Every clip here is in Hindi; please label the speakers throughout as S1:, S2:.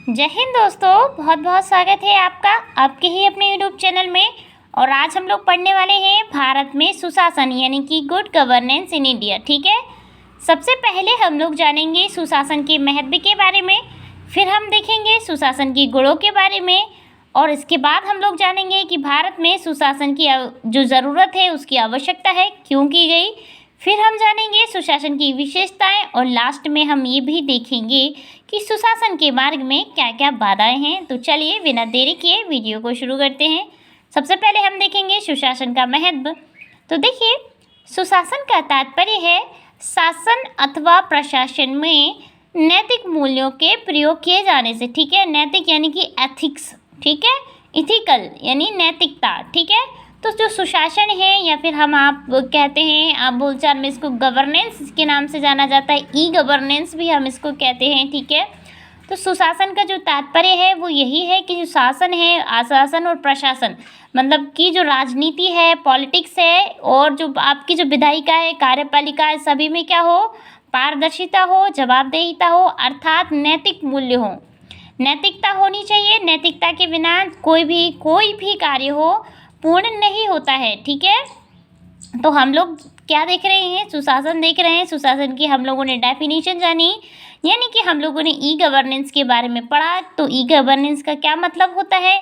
S1: जय हिंद दोस्तों, बहुत बहुत स्वागत है आपका आपके ही अपने यूट्यूब चैनल में। और आज हम लोग पढ़ने वाले हैं भारत में सुशासन यानी कि गुड गवर्नेंस इन इंडिया। ठीक है, सबसे पहले हम लोग जानेंगे सुशासन के महत्व के बारे में, फिर हम देखेंगे सुशासन की गुणों के बारे में, और इसके बाद हम लोग जानेंगे कि भारत में सुशासन की जो ज़रूरत है उसकी आवश्यकता है क्यों की गई। फिर हम जानेंगे सुशासन की विशेषताएं और लास्ट में हम ये भी देखेंगे कि सुशासन के मार्ग में क्या क्या बाधाएं हैं। तो चलिए बिना देरी किए वीडियो को शुरू करते हैं। सबसे पहले हम देखेंगे सुशासन का महत्व। तो देखिए, सुशासन का तात्पर्य है शासन अथवा प्रशासन में नैतिक मूल्यों के प्रयोग किए जाने से। ठीक है, नैतिक यानी कि एथिक्स, ठीक है, इथिकल यानी नैतिकता। ठीक है, तो जो सुशासन है या फिर हम आप कहते हैं, आप बोलचाल में इसको गवर्नेंस के नाम से जाना जाता है, ई गवर्नेंस भी हम इसको कहते हैं। ठीक है, तो सुशासन का जो तात्पर्य है वो यही है कि जो शासन है, आशासन और प्रशासन मतलब कि जो राजनीति है, पॉलिटिक्स है, और जो आपकी जो विधायिका है, कार्यपालिका है, सभी में क्या हो, पारदर्शिता हो, जवाबदेहिता हो, अर्थात नैतिक मूल्य हो, नैतिकता होनी चाहिए। नैतिकता के बिना कोई भी कार्य हो पूर्ण नहीं होता है। ठीक है, तो हम लोग क्या देख रहे हैं, सुशासन देख रहे हैं। सुशासन की हम लोगों ने डेफिनेशन जानी, यानी कि हम लोगों ने ई गवर्नेंस के बारे में पढ़ा। तो ई गवर्नेंस का क्या मतलब होता है,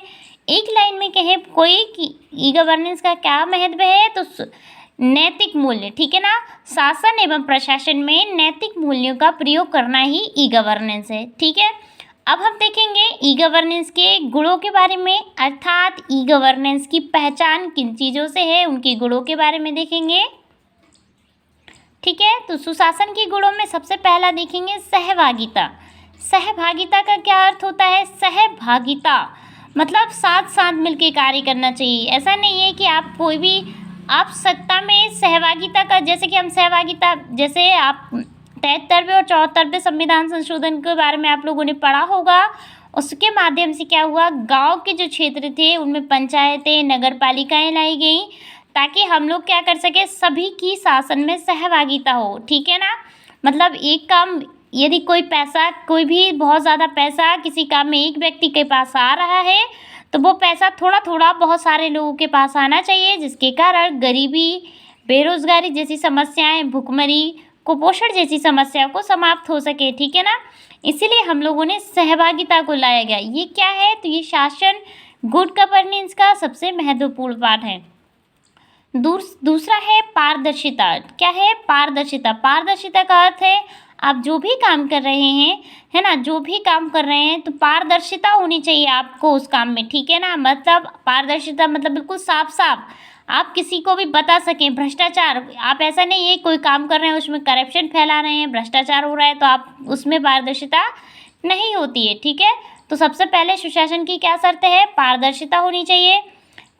S1: एक लाइन में कहे कोई कि ई गवर्नेंस का क्या महत्व है, तो नैतिक मूल्य। ठीक है ना, शासन एवं प्रशासन में नैतिक मूल्यों का प्रयोग करना ही ई गवर्नेंस है। ठीक है, अब हम देखेंगे ई गवर्नेंस के गुणों के बारे में, अर्थात ई गवर्नेंस की पहचान किन चीज़ों से है, उनके गुणों के बारे में देखेंगे। ठीक है, तो सुशासन के गुणों में सबसे पहला देखेंगे सहभागिता। सहभागिता का क्या अर्थ होता है, सहभागिता मतलब साथ साथ मिलकर कार्य करना चाहिए। ऐसा नहीं है कि आप कोई भी आप सत्ता में सहभागिता का, जैसे कि हम सहभागिता, जैसे आप 73वें और 74वें संविधान संशोधन के बारे में आप लोगों ने पढ़ा होगा। उसके माध्यम से क्या हुआ, गांव के जो क्षेत्र थे उनमें पंचायतें, नगर पालिकाएँ लाई गई ताकि हम लोग क्या कर सके, सभी की शासन में सहभागिता हो। ठीक है ना, मतलब एक काम, यदि कोई भी बहुत ज़्यादा पैसा किसी काम में एक व्यक्ति के पास आ रहा है तो वो पैसा थोड़ा थोड़ा बहुत सारे लोगों के पास आना चाहिए, जिसके कारण गरीबी, बेरोजगारी जैसी समस्याएं, भुखमरी, कुपोषण जैसी समस्याओं को समाप्त हो सके। ठीक है ना, इसीलिए हम लोगों ने सहभागिता को लाया गया। ये क्या है, तो ये शासन गुड गवर्नेंस का सबसे महत्वपूर्ण पार्ट है। दूसरा है पारदर्शिता। क्या है पारदर्शिता, पारदर्शिता का अर्थ है आप जो भी काम कर रहे हैं, है ना, जो भी काम कर रहे हैं तो पारदर्शिता होनी चाहिए आपको उस काम में। ठीक है ना, मतलब पारदर्शिता मतलब बिल्कुल साफ साफ आप किसी को भी बता सकें। भ्रष्टाचार, आप ऐसा नहीं है कोई काम कर रहे हैं उसमें करप्शन फैला रहे हैं, भ्रष्टाचार हो रहा है, तो आप उसमें पारदर्शिता नहीं होती है। ठीक है, तो सबसे पहले सुशासन की क्या शर्त है, पारदर्शिता होनी चाहिए।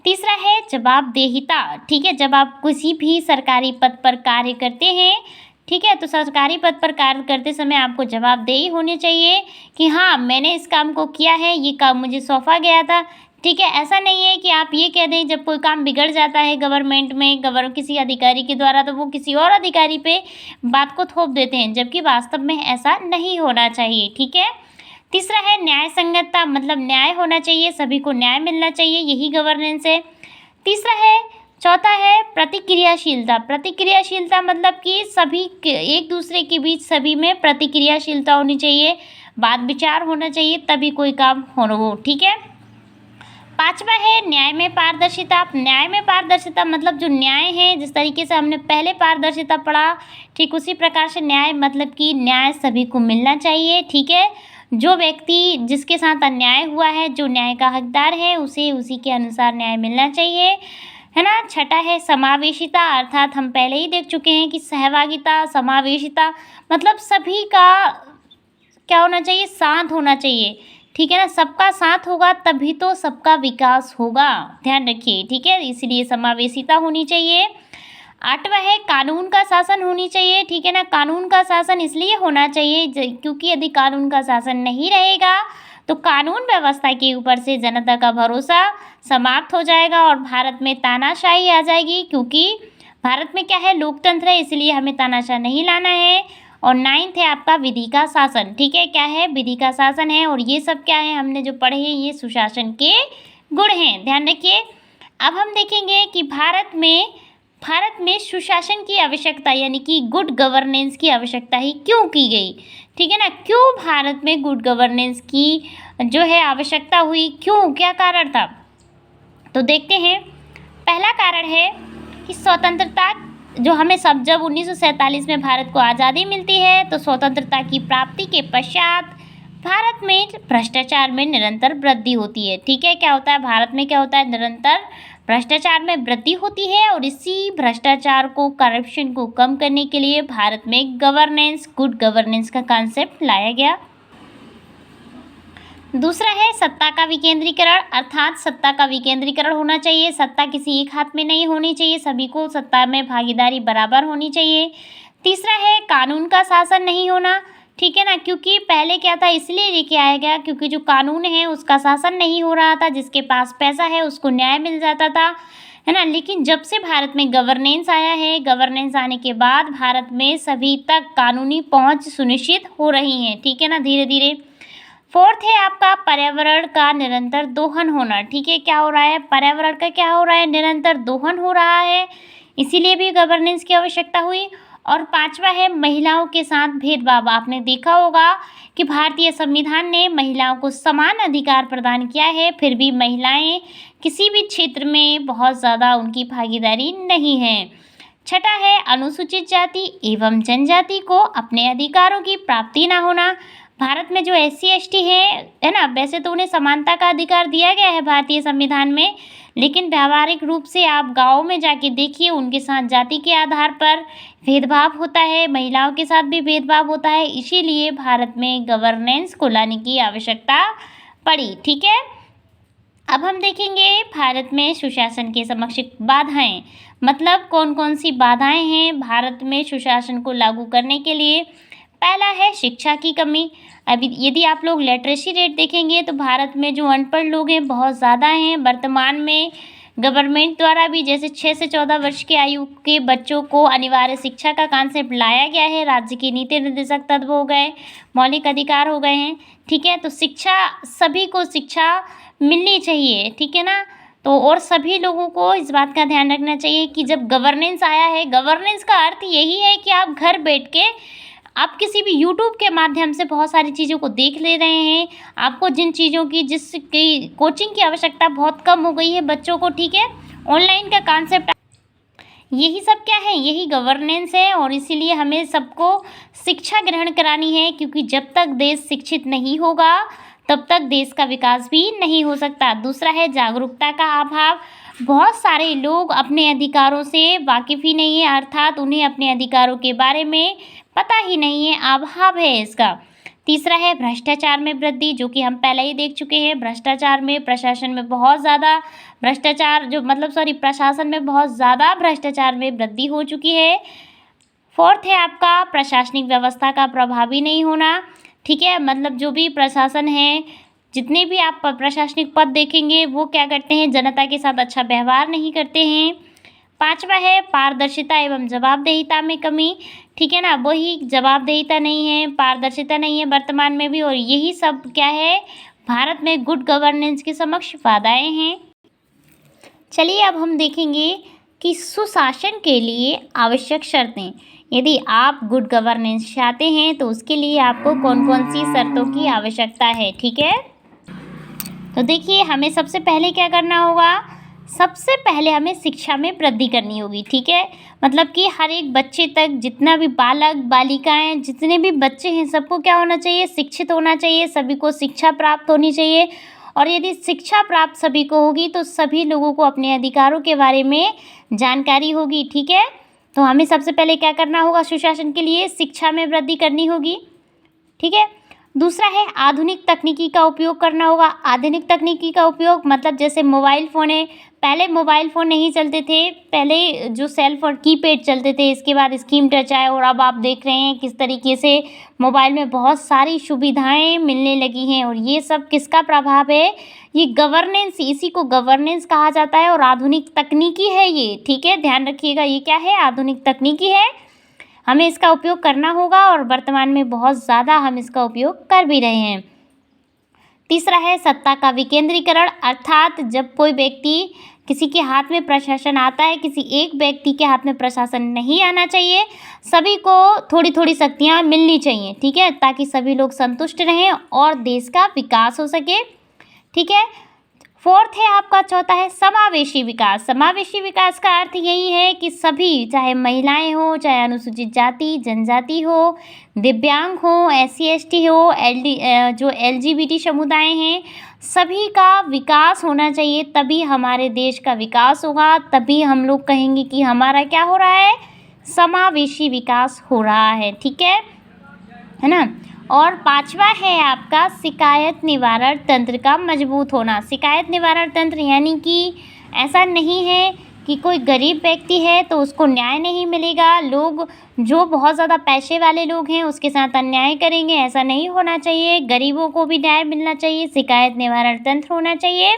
S1: तीसरा है जवाबदेहिता। ठीक है, जब आप किसी भी सरकारी पद पर कार्य करते हैं, ठीक है, तो सरकारी पद पर कार्य करते समय आपको जवाबदेही होनी चाहिए कि हाँ मैंने इस काम को किया है, ये काम मुझे सौंपा गया था। ठीक है, ऐसा नहीं है कि आप ये कह दें जब कोई काम बिगड़ जाता है गवर्नमेंट में, किसी अधिकारी के द्वारा, तो वो किसी और अधिकारी पे बात को थोप देते हैं, जबकि वास्तव में ऐसा नहीं होना चाहिए। ठीक है, तीसरा है न्याय संगतता, मतलब न्याय होना चाहिए, सभी को न्याय मिलना चाहिए, यही गवर्नेंस है। चौथा है प्रतिक्रियाशीलता। प्रतिक्रियाशीलता मतलब कि सभी एक दूसरे के बीच सभी में प्रतिक्रियाशीलता होनी चाहिए, बात विचार होना चाहिए, तभी कोई काम हो। ठीक है, पांचवा है न्याय में पारदर्शिता। न्याय में पारदर्शिता मतलब जो न्याय है, जिस तरीके से हमने पहले पारदर्शिता पढ़ा, ठीक उसी प्रकार से न्याय मतलब कि न्याय सभी को मिलना चाहिए। ठीक है, जो व्यक्ति जिसके साथ अन्याय हुआ है, जो न्याय का हकदार है, उसे उसी के अनुसार न्याय मिलना चाहिए, है ना। छठा है समावेशिता, अर्थात हम पहले ही देख चुके हैं कि सहभागिता, समावेशिता मतलब सभी का क्या होना चाहिए, साथ होना चाहिए। ठीक है ना, सबका साथ होगा तभी तो सबका विकास होगा, ध्यान रखिए। ठीक है, इसलिए समावेशिता होनी चाहिए। आठवां है कानून का शासन होनी चाहिए। ठीक है ना, कानून का शासन इसलिए होना चाहिए क्योंकि यदि कानून का शासन नहीं रहेगा तो कानून व्यवस्था के ऊपर से जनता का भरोसा समाप्त हो जाएगा और भारत में तानाशाही आ जाएगी। क्योंकि भारत में क्या है, लोकतंत्र है, इसलिए हमें तानाशाह नहीं लाना है। और 9th है आपका विधि का शासन। ठीक है, क्या है? विधि का शासन है। और ये सब क्या है हमने जो पढ़े हैं ये सुशासन के गुण हैं, ध्यान रखिए। अब हम देखेंगे कि भारत में सुशासन की आवश्यकता यानी कि गुड गवर्नेंस की आवश्यकता ही क्यों की गई। ठीक है ना, क्यों भारत में गुड गवर्नेंस की जो है आवश्यकता हुई, क्यों, क्या कारण था? तो देखते हैं। पहला कारण है कि स्वतंत्रता जो हमें सब जब 1947 में भारत को आज़ादी मिलती है तो स्वतंत्रता की प्राप्ति के पश्चात भारत में भ्रष्टाचार में निरंतर वृद्धि होती है। ठीक है, क्या होता है भारत में, क्या होता है, निरंतर भ्रष्टाचार में वृद्धि होती है। और इसी भ्रष्टाचार को, करप्शन को कम करने के लिए भारत में गवर्नेंस, गुड गवर्नेंस का कॉन्सेप्ट लाया गया। दूसरा है सत्ता का विकेंद्रीकरण, अर्थात सत्ता का विकेंद्रीकरण होना चाहिए। सत्ता किसी एक हाथ में नहीं होनी चाहिए, सभी को सत्ता में भागीदारी बराबर होनी चाहिए। तीसरा है कानून का शासन नहीं होना। ठीक है ना, क्योंकि पहले क्या था इसलिए लेके आया गया क्योंकि जो कानून है उसका शासन नहीं हो रहा था, जिसके पास पैसा है उसको न्याय मिल जाता था, है ना। लेकिन जब से भारत में गवर्नेंस आया है, गवर्नेंस आने के बाद भारत में सभी तक कानूनी पहुंच सुनिश्चित हो रही है। ठीक है ना, धीरे धीरे। फोर्थ है आपका पर्यावरण का निरंतर दोहन होना। ठीक है, क्या हो रहा है, पर्यावरण का क्या हो रहा है, निरंतर दोहन हो रहा है, इसीलिए भी गवर्नेंस की आवश्यकता हुई। और पांचवा है महिलाओं के साथ भेदभाव। आपने देखा होगा कि भारतीय संविधान ने महिलाओं को समान अधिकार प्रदान किया है, फिर भी महिलाएं किसी भी क्षेत्र में बहुत ज़्यादा उनकी भागीदारी नहीं है। छठा है अनुसूचित जाति एवं जनजाति को अपने अधिकारों की प्राप्ति न होना। भारत में जो SC ST है ना, वैसे तो उन्हें समानता का अधिकार दिया गया है भारतीय संविधान में, लेकिन व्यावहारिक रूप से आप गाँव में जाके देखिए उनके साथ जाति के आधार पर भेदभाव होता है, महिलाओं के साथ भी भेदभाव होता है, इसीलिए भारत में गवर्नेंस को लाने की आवश्यकता पड़ी। ठीक है, अब हम देखेंगे भारत में सुशासन के समक्ष बाधाएं, मतलब कौन कौन सी बाधाएं हैं भारत में सुशासन को लागू करने के लिए। पहला है शिक्षा की कमी। अभी यदि आप लोग लिटरेसी रेट देखेंगे तो भारत में जो अनपढ़ लोग हैं बहुत ज़्यादा हैं। वर्तमान में गवर्नमेंट द्वारा भी जैसे 6 से 14 वर्ष की आयु के बच्चों को अनिवार्य शिक्षा का कॉन्सेप्ट लाया गया है, राज्य के नीति निर्देशक तत्व हो गए, मौलिक अधिकार हो गए हैं। ठीक है, तो शिक्षा, सभी को शिक्षा मिलनी चाहिए। ठीक है ना, तो और सभी लोगों को इस बात का ध्यान रखना चाहिए कि जब गवर्नेंस आया है, गवर्नेंस का अर्थ यही है कि आप घर बैठ के आप किसी भी यूट्यूब के माध्यम से बहुत सारी चीज़ों को देख ले रहे हैं। आपको जिन चीज़ों की जिसकी कोचिंग की आवश्यकता बहुत कम हो गई है बच्चों को, ठीक है, ऑनलाइन का कॉन्सेप्ट, यही सब क्या है, यही गवर्नेंस है। और इसीलिए हमें सबको शिक्षा ग्रहण करानी है, क्योंकि जब तक देश शिक्षित नहीं होगा तब तक देश का विकास भी नहीं हो सकता। दूसरा है जागरूकता का अभाव। बहुत सारे लोग अपने अधिकारों से वाकिफ़ ही नहीं है, अर्थात उन्हें अपने अधिकारों के बारे में पता ही नहीं है, अभाव है इसका। तीसरा है भ्रष्टाचार में वृद्धि, जो कि हम पहले ही देख चुके हैं। भ्रष्टाचार में, प्रशासन में बहुत ज़्यादा भ्रष्टाचार, प्रशासन में बहुत ज़्यादा भ्रष्टाचार में वृद्धि हो चुकी है। फोर्थ है आपका प्रशासनिक व्यवस्था का प्रभावी नहीं होना। ठीक है, मतलब जो भी प्रशासन है, जितने भी आप प्रशासनिक पद देखेंगे वो क्या करते हैं, जनता के साथ अच्छा व्यवहार नहीं करते हैं। पांचवा है पारदर्शिता एवं जवाबदेहिता में कमी। ठीक है ना, वही जवाबदेहिता नहीं है, पारदर्शिता नहीं है वर्तमान में भी, और यही सब क्या है भारत में गुड गवर्नेंस के समक्ष बाधाएं हैं। चलिए अब हम देखेंगे कि सुशासन के लिए आवश्यक शर्तें। यदि आप गुड गवर्नेंस चाहते हैं तो उसके लिए आपको कौन कौन सी शर्तों की आवश्यकता है। ठीक है, तो देखिए हमें सबसे पहले क्या करना होगा, सबसे पहले हमें शिक्षा में वृद्धि करनी होगी। ठीक है, मतलब कि हर एक बच्चे तक, जितना भी बालक बालिकाएं, जितने भी बच्चे हैं, सबको क्या होना चाहिए, शिक्षित होना चाहिए, सभी को शिक्षा प्राप्त होनी चाहिए। और यदि शिक्षा प्राप्त सभी को होगी तो सभी लोगों को अपने अधिकारों के बारे में जानकारी होगी। ठीक है, तो हमें सबसे पहले क्या करना होगा, सुशासन के लिए शिक्षा में वृद्धि करनी होगी। ठीक है, दूसरा है आधुनिक तकनीकी का उपयोग करना होगा। आधुनिक तकनीकी का उपयोग मतलब जैसे मोबाइल फ़ोन है, पहले मोबाइल फ़ोन नहीं चलते थे, पहले जो सेल फोन कीपैड चलते थे, इसके बाद स्क्रीन टच आए, और अब आप देख रहे हैं किस तरीके से मोबाइल में बहुत सारी सुविधाएं मिलने लगी हैं। और ये सब किसका प्रभाव है, ये गवर्नेंस, इसी को गवर्नेंस कहा जाता है, और आधुनिक तकनीकी है ये। ठीक है, ध्यान रखिएगा, ये क्या है, आधुनिक तकनीकी है। हमें इसका उपयोग करना होगा और वर्तमान में बहुत ज़्यादा हम इसका उपयोग कर भी रहे हैं। तीसरा है सत्ता का विकेंद्रीकरण, अर्थात जब कोई व्यक्ति किसी के हाथ में प्रशासन आता है, किसी एक व्यक्ति के हाथ में प्रशासन नहीं आना चाहिए, सभी को थोड़ी थोड़ी शक्तियाँ मिलनी चाहिए, ठीक है, ताकि सभी लोग संतुष्ट रहें और देश का विकास हो सके, ठीक है। फोर्थ है आपका, चौथा है समावेशी विकास। समावेशी विकास का अर्थ यही है कि सभी, चाहे महिलाएं हो, चाहे अनुसूचित जाति जनजाति हो, दिव्यांग हो, SC ST हो, जो LGBT समुदाय हैं, सभी का विकास होना चाहिए, तभी हमारे देश का विकास होगा, तभी हम लोग कहेंगे कि हमारा क्या हो रहा है, समावेशी विकास हो रहा है, ठीक है ना। और पांचवा है आपका शिकायत निवारण तंत्र का मजबूत होना। शिकायत निवारण तंत्र यानी कि ऐसा नहीं है कि कोई गरीब व्यक्ति है तो उसको न्याय नहीं मिलेगा, लोग जो बहुत ज़्यादा पैसे वाले लोग हैं उसके साथ अन्याय करेंगे, ऐसा नहीं होना चाहिए। गरीबों को भी न्याय मिलना चाहिए, शिकायत निवारण तंत्र होना चाहिए।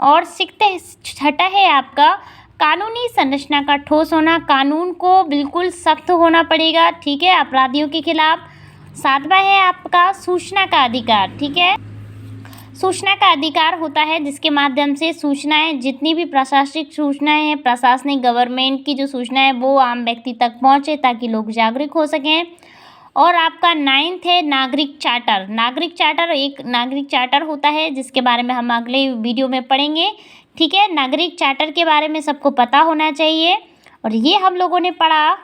S1: और छठा है आपका कानूनी संरचना का ठोस होना, कानून को बिल्कुल सख्त होना पड़ेगा, ठीक है, अपराधियों के खिलाफ। सातवां है आपका सूचना का अधिकार, ठीक है। सूचना का अधिकार होता है जिसके माध्यम से सूचनाएं, जितनी भी प्रशासनिक सूचनाएं हैं, प्रशासनिक गवर्नमेंट की जो सूचना है वो आम व्यक्ति तक पहुंचे ताकि लोग जागरूक हो सकें। और आपका 9th है नागरिक चार्टर। नागरिक चार्टर एक नागरिक चार्टर होता है जिसके बारे में हम अगले वीडियो में पढ़ेंगे, ठीक है। नागरिक चार्टर के बारे में सबको पता होना चाहिए। और ये हम लोगों ने पढ़ा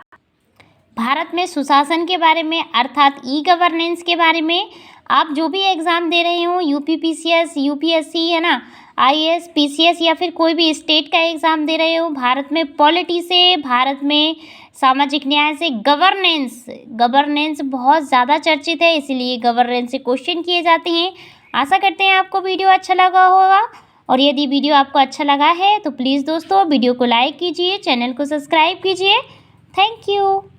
S1: भारत में सुशासन के बारे में, अर्थात ई-गवर्नेंस के बारे में। आप जो भी एग्ज़ाम दे रहे हो, UPPCS, UPSC है ना, IAS, PCS या फिर कोई भी स्टेट का एग्ज़ाम दे रहे हो, भारत में पॉलिटी से, भारत में सामाजिक न्याय से गवर्नेंस बहुत ज़्यादा चर्चित है, इसीलिए गवर्नेंस से क्वेश्चन किए जाते हैं। आशा करते हैं आपको वीडियो अच्छा लगा होगा, और यदि वीडियो आपको अच्छा लगा है तो प्लीज़ दोस्तों वीडियो को लाइक कीजिए, चैनल को सब्सक्राइब कीजिए। Thank you.